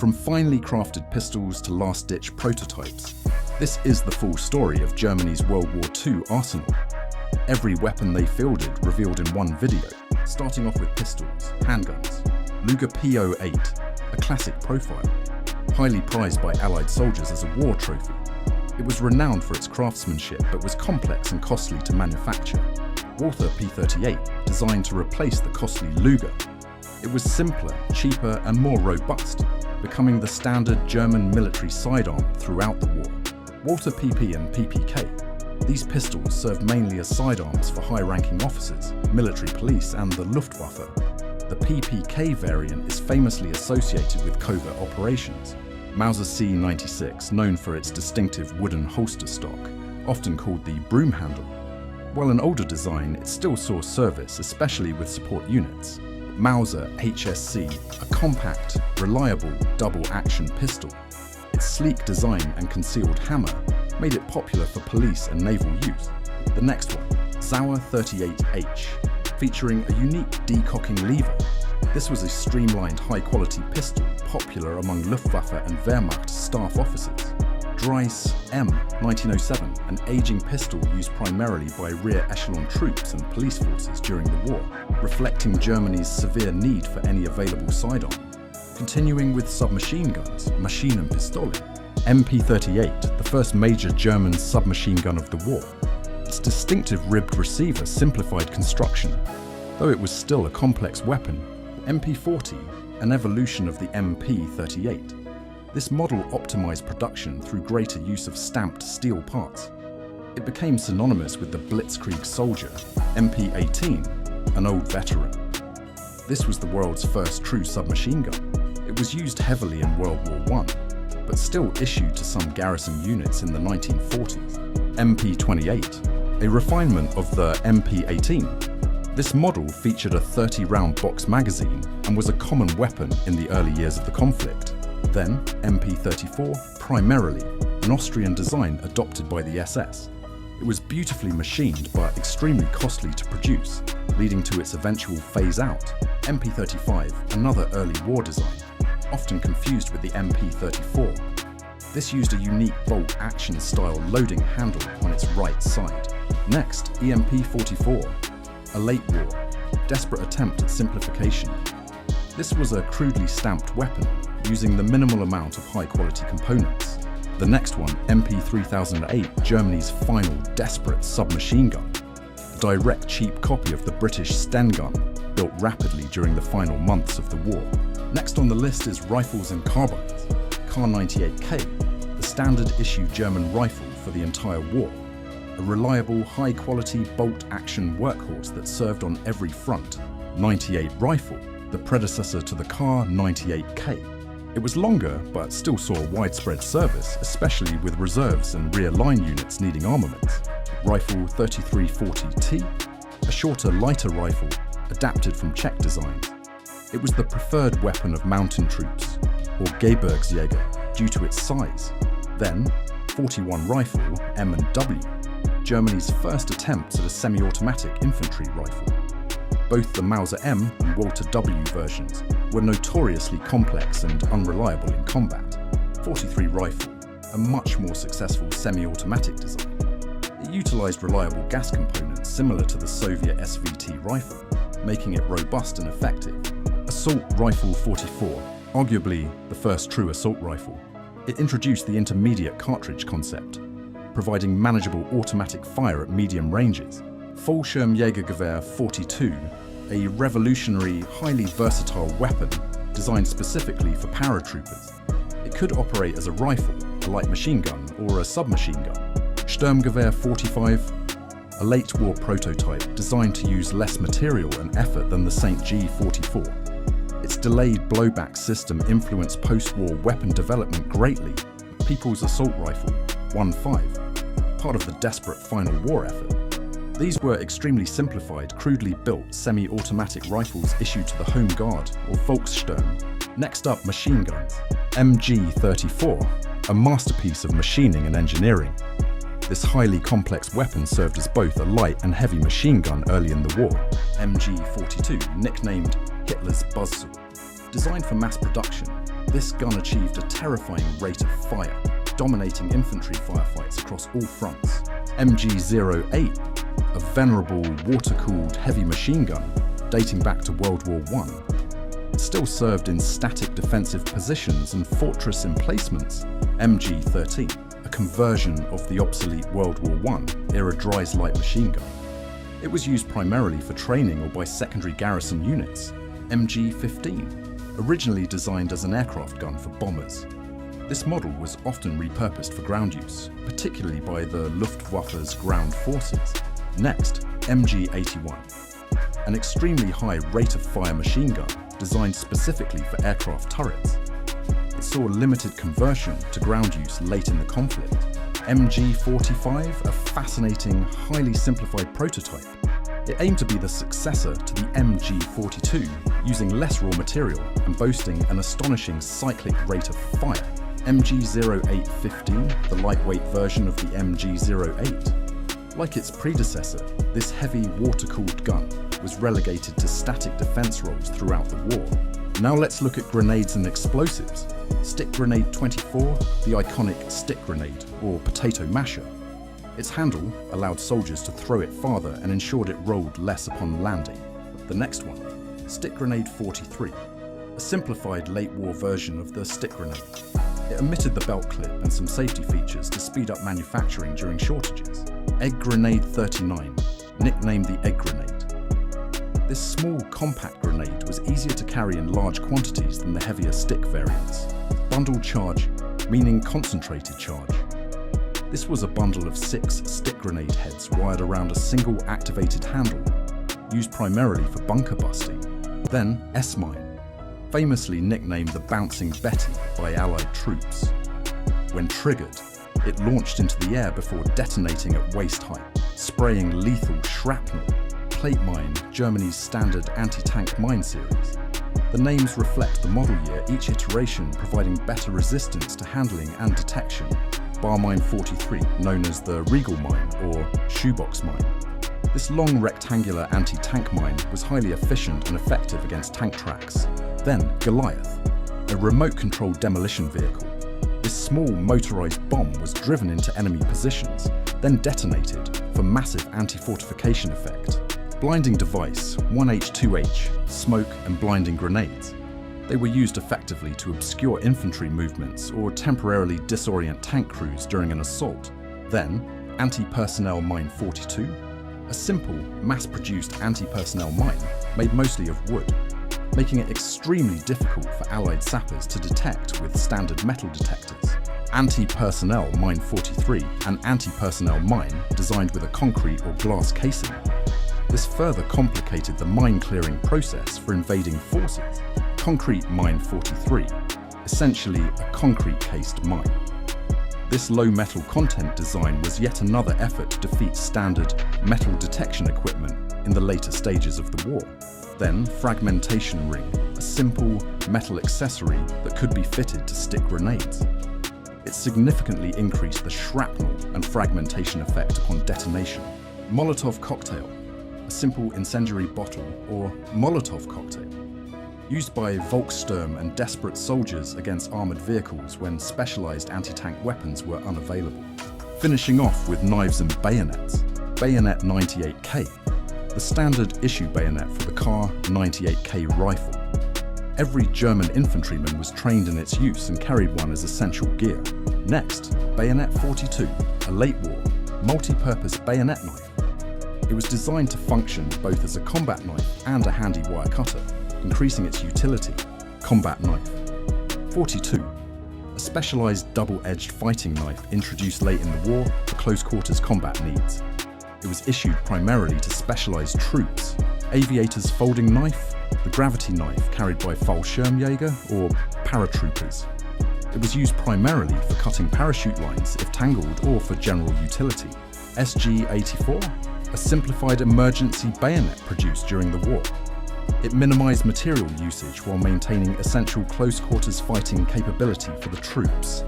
From finely crafted pistols to last-ditch prototypes, this is the full story of Germany's World War II arsenal. Every weapon they fielded revealed in one video, starting off with pistols, handguns, Luger P08, a classic profile, highly prized by Allied soldiers as a war trophy. It was renowned for its craftsmanship but was complex and costly to manufacture. Walther P38, designed to replace the costly Luger. It was simpler, cheaper and more robust, becoming the standard German military sidearm throughout the war. Walther PP and PPK. These pistols served mainly as sidearms for high-ranking officers, military police and the Luftwaffe. The PPK variant is famously associated with covert operations. Mauser C96, known for its distinctive wooden holster stock, often called the broom handle. While an older design, it still saw service, especially with support units. Mauser HSC, a compact, reliable double-action pistol. Its sleek design and concealed hammer made it popular for police and naval use. The next one, Sauer 38H, featuring a unique decocking lever. This was a streamlined high-quality pistol popular among Luftwaffe and Wehrmacht staff officers. Dreiss M 1907, an aging pistol used primarily by rear echelon troops and police forces during the war, reflecting Germany's severe need for any available sidearm. Continuing with submachine guns, Maschinenpistole. MP38, the first major German submachine gun of the war. Its distinctive ribbed receiver simplified construction, though it was still a complex weapon. MP40, an evolution of the MP38. This model optimized production through greater use of stamped steel parts. It became synonymous with the Blitzkrieg soldier, MP18, an old veteran. This was the world's first true submachine gun. It was used heavily in World War I, but still issued to some garrison units in the 1940s. MP28, a refinement of the MP18. This model featured a 30-round box magazine and was a common weapon in the early years of the conflict. Then MP34, primarily an Austrian design adopted by the SS. It was beautifully machined but extremely costly to produce, leading to its eventual phase out. MP35, another early war design, often confused with the MP34. This used a unique bolt-action style loading handle on its right side. Next, EMP44, a late war, desperate attempt at simplification. This was a crudely stamped weapon, using the minimal amount of high-quality components. The next one, MP3008, Germany's final desperate submachine gun. A direct cheap copy of the British Sten gun, built rapidly during the final months of the war. Next on the list is rifles and carbines. Kar98K, the standard issue German rifle for the entire war. A reliable, high-quality bolt-action workhorse that served on every front. 98 rifle, the predecessor to the Kar98K. It was longer, but still saw widespread service, especially with reserves and rear line units needing armaments. Rifle 3340T, a shorter, lighter rifle adapted from Czech designs. It was the preferred weapon of mountain troops, or Gebirgsjäger, due to its size. Then, 41 rifle M&W, Germany's first attempts at a semi-automatic infantry rifle. Both the Mauser M and Walther W versions were notoriously complex and unreliable in combat. 43 rifle, a much more successful semi-automatic design. It utilized reliable gas components similar to the Soviet SVT rifle, making it robust and effective. Assault Rifle 44, arguably the first true assault rifle. It introduced the intermediate cartridge concept, providing manageable automatic fire at medium ranges. Fallschirmjägergewehr 42, a revolutionary, highly versatile weapon designed specifically for paratroopers. It could operate as a rifle, a light machine gun, or a submachine gun. Sturmgewehr 45, a late war prototype designed to use less material and effort than the St. G 44. Its delayed blowback system influenced post-war weapon development greatly. People's Assault Rifle 15, part of the desperate final war effort. These were extremely simplified, crudely built semi-automatic rifles issued to the Home Guard or Volkssturm. Next up, machine guns. MG34, a masterpiece of machining and engineering. This highly complex weapon served as both a light and heavy machine gun early in the war. MG42, nicknamed Hitler's buzzsaw. Designed for mass production, This gun achieved a terrifying rate of fire, dominating infantry firefights across all fronts. MG-08, a venerable water-cooled heavy machine gun dating back to World War I, still served in static defensive positions and fortress emplacements. MG-13, a conversion of the obsolete World War I era Dry's light machine gun. It was used primarily for training or by secondary garrison units. MG-15, originally designed as an aircraft gun for bombers. This model was often repurposed for ground use, particularly by the Luftwaffe's ground forces. Next, MG-81, an extremely high rate of fire machine gun designed specifically for aircraft turrets. It saw limited conversion to ground use late in the conflict. MG-45, a fascinating, highly simplified prototype. It aimed to be the successor to the MG-42, using less raw material and boasting an astonishing cyclic rate of fire. MG-08-15, the lightweight version of the MG-08. Like its predecessor, this heavy water-cooled gun was relegated to static defense roles throughout the war. Now let's look at grenades and explosives. Stick Grenade 24, the iconic stick grenade, or potato masher. Its handle allowed soldiers to throw it farther and ensured it rolled less upon landing. The next one, Stick Grenade 43, a simplified late-war version of the stick grenade. It omitted the belt clip and some safety features to speed up manufacturing during shortages. Egg Grenade 39, nicknamed the Egg Grenade. This small, compact grenade was easier to carry in large quantities than the heavier stick variants. Bundled charge, meaning concentrated charge. This was a bundle of 6 stick grenade heads wired around a single activated handle, used primarily for bunker busting. Then S-mine, famously nicknamed the Bouncing Betty by Allied troops. When triggered, it launched into the air before detonating at waist height, spraying lethal shrapnel. Plate mine, Germany's standard anti-tank mine series. The names reflect the model year, each iteration providing better resistance to handling and detection. Bar Mine 43, known as the Regal Mine or Shoebox Mine. This long rectangular anti-tank mine was highly efficient and effective against tank tracks. Then Goliath, a remote-controlled demolition vehicle. This small motorized bomb was driven into enemy positions, then detonated for massive anti-fortification effect. Blinding device, 1H-2H, smoke and blinding grenades. They were used effectively to obscure infantry movements or temporarily disorient tank crews during an assault. Then, Anti-Personnel Mine 42, a simple, mass-produced anti-personnel mine made mostly of wood, making it extremely difficult for Allied sappers to detect with standard metal detectors. Anti-Personnel Mine 43, an anti-personnel mine designed with a concrete or glass casing. This further complicated the mine-clearing process for invading forces. Concrete Mine 43, essentially a concrete-cased mine. This low metal content design was yet another effort to defeat standard metal detection equipment in the later stages of the war. Then Fragmentation Ring, a simple metal accessory that could be fitted to stick grenades. It significantly increased the shrapnel and fragmentation effect upon detonation. Molotov Cocktail, a simple incendiary bottle or Molotov cocktail, used by Volkssturm and desperate soldiers against armoured vehicles when specialised anti-tank weapons were unavailable. Finishing off with knives and bayonets, Bayonet 98K, the standard issue bayonet for the Kar 98K rifle. Every German infantryman was trained in its use and carried one as essential gear. Next, Bayonet 42, a late-war, multi-purpose bayonet knife. It was designed to function both as a combat knife and a handy wire cutter, increasing its utility. Combat knife. 42, a specialised double-edged fighting knife introduced late in the war for close-quarters combat needs. It was issued primarily to specialised troops. Aviator's folding knife, the gravity knife carried by Fallschirmjäger or paratroopers. It was used primarily for cutting parachute lines if tangled or for general utility. SG-84, a simplified emergency bayonet produced during the war. It minimised material usage while maintaining essential close-quarters fighting capability for the troops.